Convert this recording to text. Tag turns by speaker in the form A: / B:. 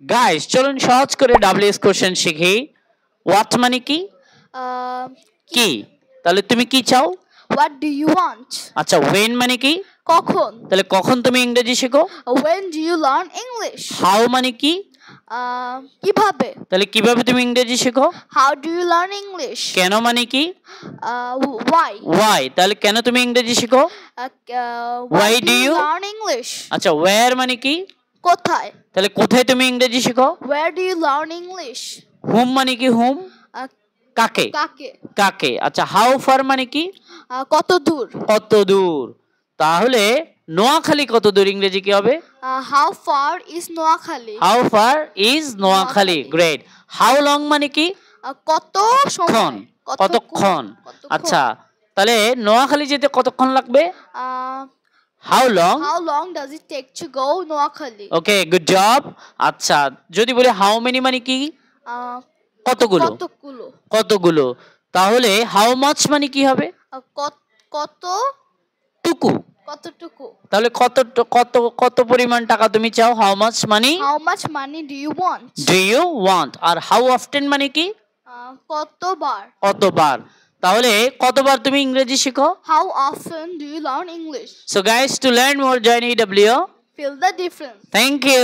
A: Guys চলুন সহজ করে ডাব্লিউএস কোশ্চেন শিখি। হোয়াট মানে কি? কি। তাহলে তুমি কি চাও?
B: What do you want?
A: আচ্ছা when মানে কি?
B: কখন।
A: তাহলে কখন তুমি ইংরেজি শেখো?
B: When do you learn English?
A: How মানে কি?
B: কিভাবে।
A: তাহলে কিভাবে তুমি ইংরেজি শেখো?
B: How do you learn English?
A: কেন মানে কি?
B: Why?
A: Why তাহলে কেন তুমি ইংরেজি শেখো?
B: Why do you learn English?
A: আচ্ছা where মানে কি?
B: কোথায়।
A: তাহলে কোথায় তুমি ইংরেজি শেখো?
B: Where do you learn English?
A: whom মানে কি? whom কাকে।
B: কাকে।
A: কাকে। আচ্ছা how far মানে কি?
B: কত দূর।
A: কত দূর। তাহলে নোয়াখালী কত দূর ইংরেজি কি হবে?
B: How far is Noakhali?
A: How far is Noakhali? Great. how long মানে কি?
B: কত সময়।
A: কতক্ষণ। আচ্ছা তাহলে নোয়াখালী যেতে কতক্ষণ লাগবে? How long
B: does it take to go Noakhali?
A: Okay good job. আচ্ছা যদি বলি হাউ মেনি মানে কি? কতগুলো। কতগুলো। তাহলে হাউ মাচ মানে কি হবে? কতটুকু।
B: কতটুকু।
A: তাহলে কত কত কত পরিমাণ টাকা তুমি চাও? How much money?
B: How much money do you want?
A: Do you want? আর হাউ অফটেন মানে কি?
B: কতবার।
A: কতবার। তাহলে কতবার তুমি ইংরেজি শিখো?
B: How often do you learn English?
A: So guys, to learn more join EW.
B: Feel the difference.
A: Thank you.